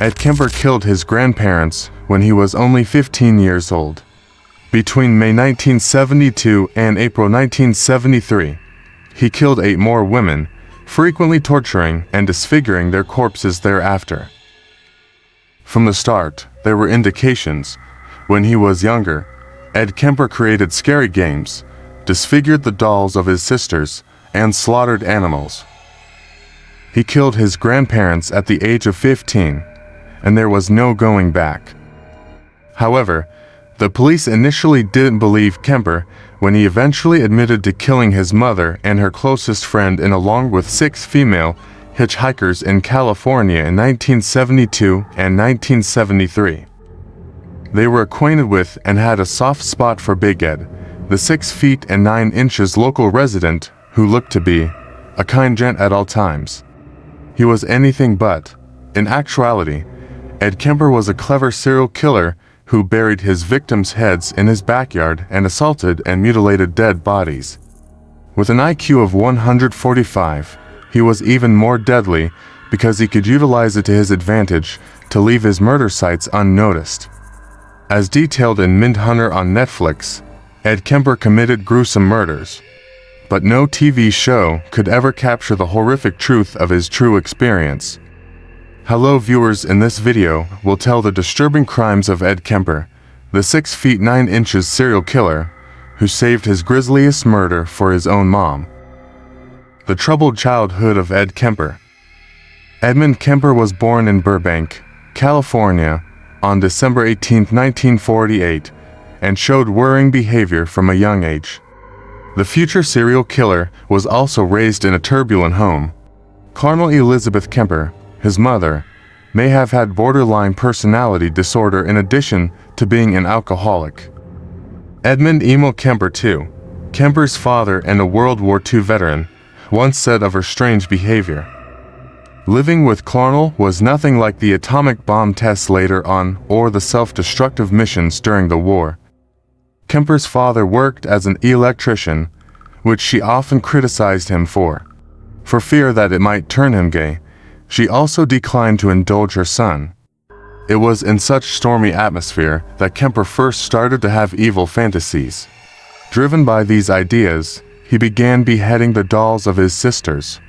Ed Kemper killed his grandparents when he was only 15 years old. Between May 1972 and April 1973, he killed 8 more women, frequently torturing and disfiguring their corpses thereafter. From the start, there were indications. When he was younger, Ed Kemper created scary games, disfigured the dolls of his sisters, and slaughtered animals. He killed his grandparents at the age of 15, and there was no going back. However, the police initially didn't believe Kemper when he eventually admitted to killing his mother and her closest friend along with 6 female hitchhikers in California in 1972 and 1973. They were acquainted with and had a soft spot for Big Ed, the 6 feet and 9 inches local resident who looked to be a kind gent at all times. He was anything but. In actuality, Ed Kemper was a clever serial killer who buried his victims' heads in his backyard and assaulted and mutilated dead bodies. With an IQ of 145, he was even more deadly because he could utilize it to his advantage to leave his murder sites unnoticed. As detailed in Mindhunter on Netflix, Ed Kemper committed gruesome murders. But no TV show could ever capture the horrific truth of his true experience. Hello viewers, in this video, we'll tell the disturbing crimes of Ed Kemper, the 6 feet 9 inches serial killer, who saved his grisliest murder for his own mom. The troubled childhood of Ed Kemper. Edmund Kemper was born in Burbank, California, on December 18, 1948, and showed worrying behavior from a young age. The future serial killer was also raised in a turbulent home. Colonel Elizabeth Kemper, his mother, may have had borderline personality disorder in addition to being an alcoholic. Edmund Emil Kemper II, Kemper's father and a World War II veteran, once said of her strange behavior. Living with Colonel was nothing like the atomic bomb tests later on or the self-destructive missions during the war. Kemper's father worked as an electrician, which she often criticized him for. For fear that it might turn him gay, she also declined to indulge her son. It was in such stormy atmosphere that Kemper first started to have evil fantasies. Driven by these ideas, he began beheading the dolls of his sisters.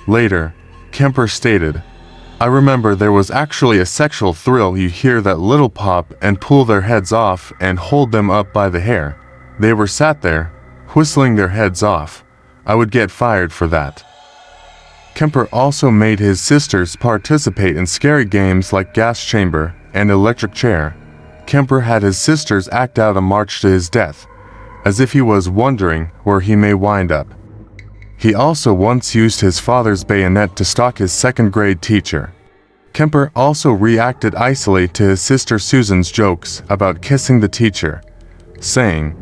Later, Kemper stated, "I remember there was actually a sexual thrill. You hear that little pop and pull their heads off and hold them up by the hair. They were sat there, whistling their heads off. I would get fired for that." Kemper also made his sisters participate in scary games like gas chamber and electric chair. Kemper had his sisters act out a march to his death, as if he was wondering where he may wind up. He also once used his father's bayonet to stalk his 2nd grade teacher. Kemper also reacted icily to his sister Susan's jokes about kissing the teacher, saying,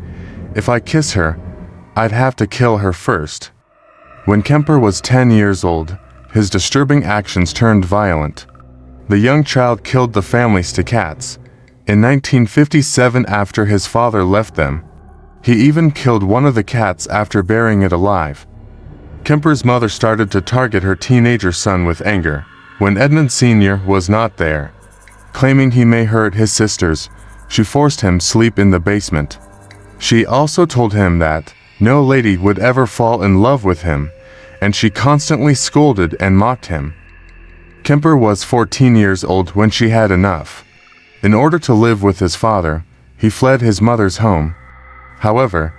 "If I kiss her, I'd have to kill her first." When Kemper was 10 years old, his disturbing actions turned violent. The young child killed the families to cats. In 1957, after his father left them, he even killed one of the cats after burying it alive. Kemper's mother started to target her teenager son with anger when Edmund Sr. was not there. Claiming he may hurt his sisters, she forced him to sleep in the basement. She also told him that no lady would ever fall in love with him, and she constantly scolded and mocked him. Kemper was 14 years old when she had enough. In order to live with his father, he fled his mother's home. However,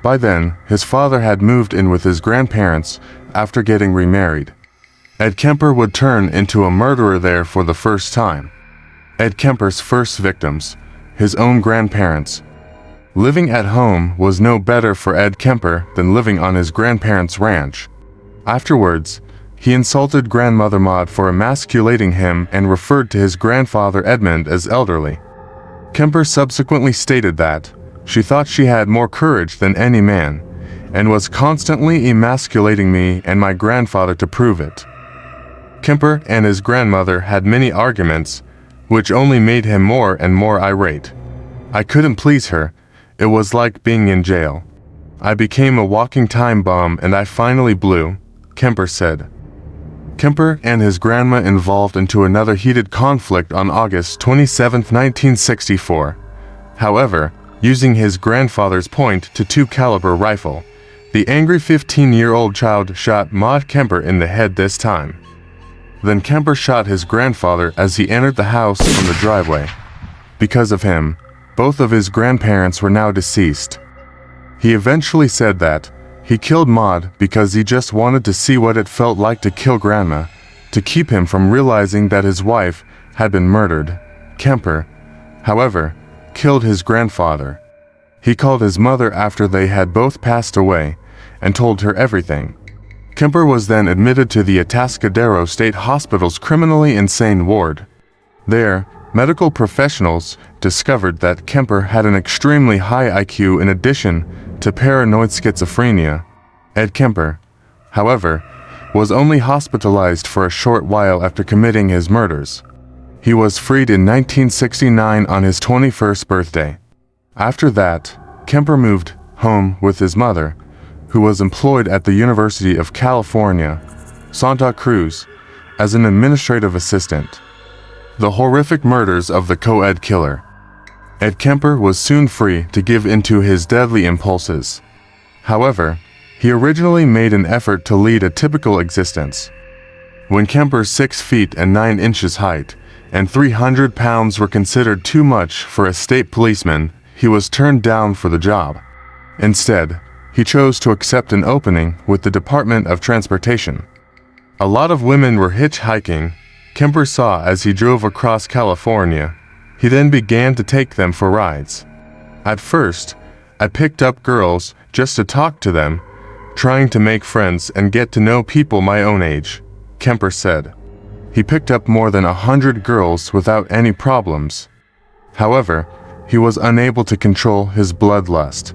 by then, his father had moved in with his grandparents after getting remarried. Ed Kemper would turn into a murderer there for the first time. Ed Kemper's first victims, his own grandparents. Living at home was no better for Ed Kemper than living on his grandparents' ranch. Afterwards, he insulted grandmother Maud for emasculating him and referred to his grandfather Edmund as elderly. Kemper subsequently stated that she thought she had more courage than any man, and was constantly emasculating me and my grandfather to prove it. Kemper and his grandmother had many arguments, which only made him more and more irate. I couldn't please her. It was like being in jail. I became a walking time bomb and I finally blew, Kemper said. Kemper and his grandma involved into another heated conflict on August 27, 1964. However, using his grandfather's .22 caliber rifle, the angry 15-year-old child shot Maud Kemper in the head this time. Then Kemper shot his grandfather as he entered the house from the driveway. Because of him, both of his grandparents were now deceased. He eventually said that he killed Maud because he just wanted to see what it felt like to kill Grandma, to keep him from realizing that his wife had been murdered. Kemper, however, killed his grandfather. He called his mother after they had both passed away and told her everything. Kemper was then admitted to the Atascadero State Hospital's criminally insane ward. There, medical professionals discovered that Kemper had an extremely high IQ in addition to paranoid schizophrenia. Ed Kemper, however, was only hospitalized for a short while after committing his murders. He was freed in 1969 on his 21st birthday. After that, Kemper moved home with his mother, who was employed at the University of California, Santa Cruz, as an administrative assistant. The horrific murders of the co-ed killer. Ed Kemper was soon free to give in to his deadly impulses. However, he originally made an effort to lead a typical existence. When Kemper's 6 feet and 9 inches height and 300 pounds were considered too much for a state policeman, he was turned down for the job. Instead, he chose to accept an opening with the Department of Transportation. A lot of women were hitchhiking, Kemper saw as he drove across California. He then began to take them for rides. At first, I picked up girls just to talk to them, trying to make friends and get to know people my own age, Kemper said. He picked up more than 100 girls without any problems. However, he was unable to control his bloodlust.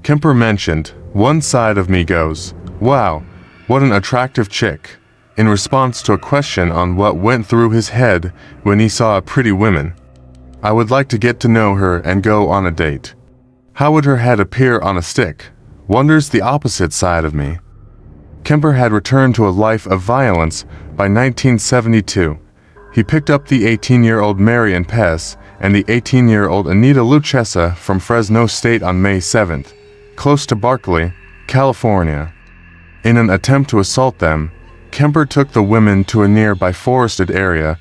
Kemper mentioned, "One side of me goes, wow, what an attractive chick," in response to a question on what went through his head when he saw a pretty woman. "I would like to get to know her and go on a date. How would her head appear on a stick?" wonders the opposite side of me. Kemper had returned to a life of violence by 1972. He picked up the 18-year-old Marian Pez and the 18-year-old Anita Lucchesa from Fresno State on May 7th, close to Berkeley, California. In an attempt to assault them, Kemper took the women to a nearby forested area.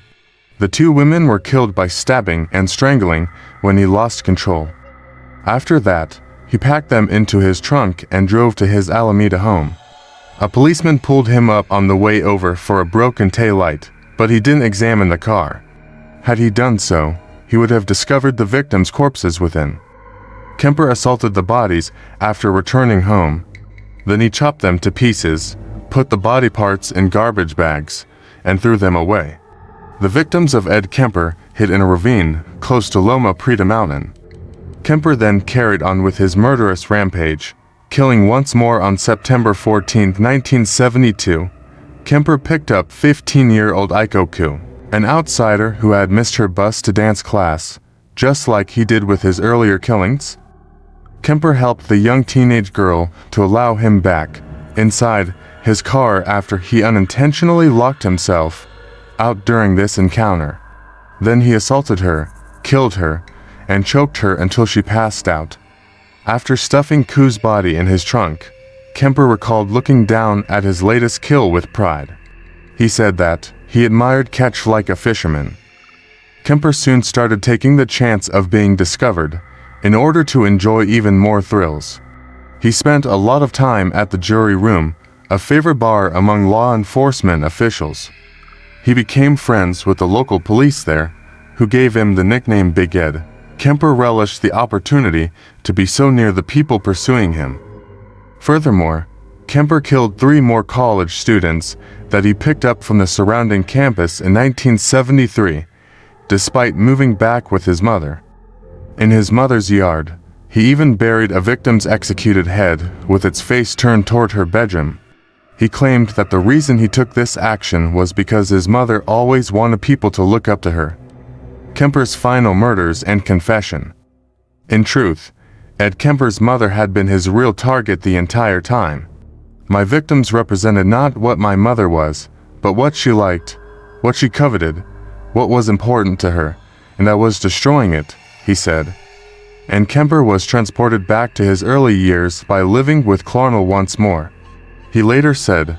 The 2 women were killed by stabbing and strangling when he lost control. After that, he packed them into his trunk and drove to his Alameda home. A policeman pulled him up on the way over for a broken taillight, but he didn't examine the car. Had he done so, he would have discovered the victims' corpses within. Kemper assaulted the bodies after returning home. Then he chopped them to pieces, put the body parts in garbage bags, and threw them away. The victims of Ed Kemper hid in a ravine close to Loma Prieta Mountain. Kemper then carried on with his murderous rampage, killing once more on September 14, 1972. Kemper picked up 15-year-old Ikoku, an outsider who had missed her bus to dance class, just like he did with his earlier killings. Kemper helped the young teenage girl to allow him back inside his car after he unintentionally locked himself out during this encounter. Then he assaulted her, killed her, and choked her until she passed out. After stuffing Ku's body in his trunk, Kemper recalled looking down at his latest kill with pride. He said that he admired catch like a fisherman. Kemper soon started taking the chance of being discovered in order to enjoy even more thrills. He spent a lot of time at the jury room, a favorite bar among law enforcement officials. He became friends with the local police there, who gave him the nickname Big Ed. Kemper relished the opportunity to be so near the people pursuing him. Furthermore, Kemper killed 3 more college students that he picked up from the surrounding campus in 1973, despite moving back with his mother. In his mother's yard, he even buried a victim's executed head with its face turned toward her bedroom. He claimed that the reason he took this action was because his mother always wanted people to look up to her. Kemper's final murders and confession. In truth, Ed Kemper's mother had been his real target the entire time. "My victims represented not what my mother was, but what she liked, what she coveted, what was important to her, and I was destroying it, he said. And Kemper was transported back to his early years by living with Clarnell once more. He later said,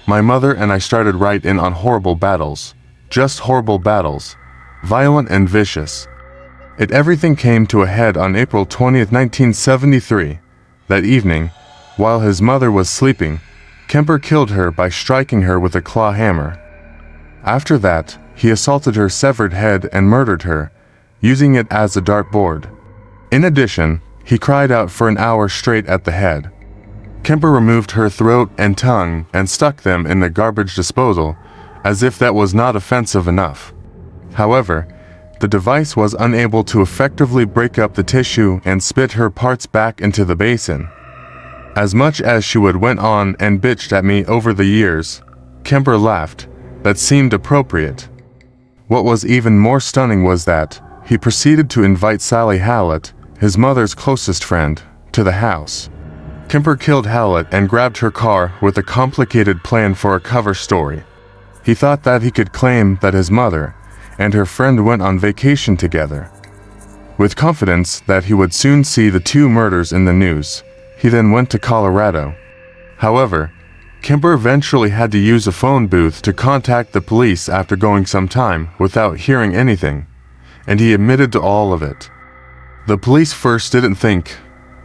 "My mother and I started right in on horrible battles. Just horrible battles. Violent and vicious. Everything came to a head on April 20th, 1973. That evening, while his mother was sleeping, Kemper killed her by striking her with a claw hammer. After that, he assaulted her severed head and murdered her, using it as a dartboard. In addition, he cried out for an hour straight at the head. Kemper removed her throat and tongue and stuck them in the garbage disposal, as if that was not offensive enough. However, the device was unable to effectively break up the tissue and spit her parts back into the basin. As much as she went on and bitched at me over the years, Kemper laughed. That seemed appropriate. What was even more stunning was that he proceeded to invite Sally Hallett, his mother's closest friend, to the house. Kemper killed Hallett and grabbed her car with a complicated plan for a cover story. He thought that he could claim that his mother and her friend went on vacation together. With confidence that he would soon see the two murders in the news, he then went to Colorado. However, Kemper eventually had to use a phone booth to contact the police after going some time without hearing anything, and he admitted to all of it. The police first didn't think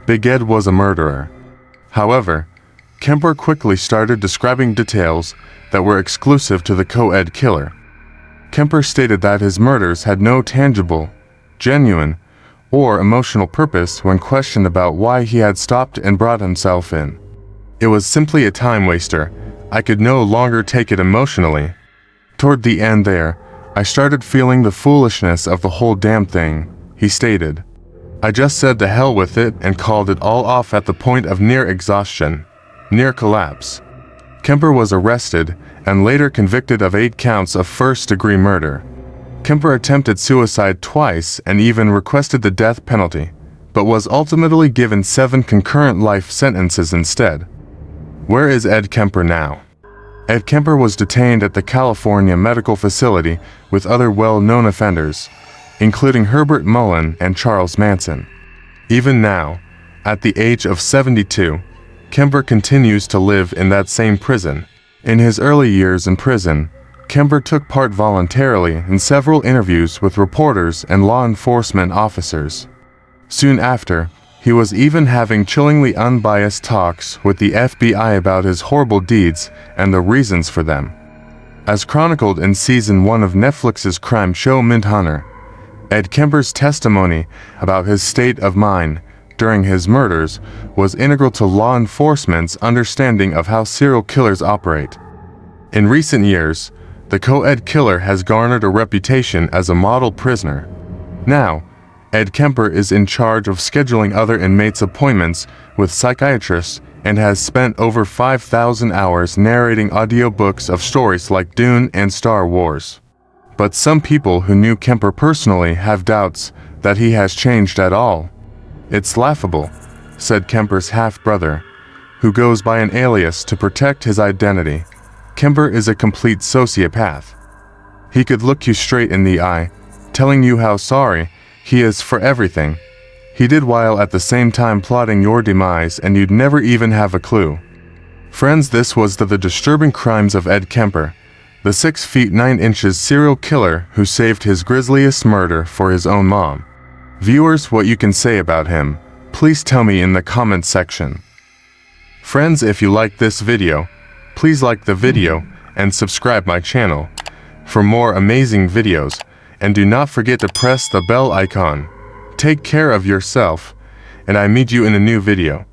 Big Ed was a murderer. However, Kemper quickly started describing details that were exclusive to the co-ed killer. Kemper stated that his murders had no tangible, genuine, or emotional purpose when questioned about why he had stopped and brought himself in. It was simply a time waster. I could no longer take it emotionally. Toward the end there, I started feeling the foolishness of the whole damn thing, he stated. I just said to hell with it and called it all off at the point of near exhaustion, near collapse. Kemper was arrested and later convicted of 8 counts of first-degree murder. Kemper attempted suicide twice and even requested the death penalty, but was ultimately given 7 concurrent life sentences instead. Where is Ed Kemper now? Ed Kemper was detained at the California Medical Facility with other well-known offenders, including Herbert Mullen and Charles Manson. Even now, at the age of 72, Kemper continues to live in that same prison. In his early years in prison, Kemper took part voluntarily in several interviews with reporters and law enforcement officers. Soon after, he was even having chillingly unbiased talks with the FBI about his horrible deeds and the reasons for them. As chronicled in Season 1 of Netflix's crime show Mindhunter, Ed Kemper's testimony about his state of mind during his murders was integral to law enforcement's understanding of how serial killers operate. In recent years, the co-ed killer has garnered a reputation as a model prisoner. Now, Ed Kemper is in charge of scheduling other inmates' appointments with psychiatrists and has spent over 5,000 hours narrating audiobooks of stories like Dune and Star Wars. But some people who knew Kemper personally have doubts that he has changed at all. It's laughable, said Kemper's half-brother, who goes by an alias to protect his identity. Kemper is a complete sociopath. He could look you straight in the eye, telling you how sorry he is for everything he did while at the same time plotting your demise, and you'd never even have a clue. Friends, this was the disturbing crimes of Ed Kemper, the 6 feet 9 inches serial killer who saved his grisliest murder for his own mom. Viewers, what you can say about him, please tell me in the comments section. Friends, if you like this video, please like the video and subscribe my channel for more amazing videos, and do not forget to press the bell icon. Take care of yourself, and I meet you in a new video.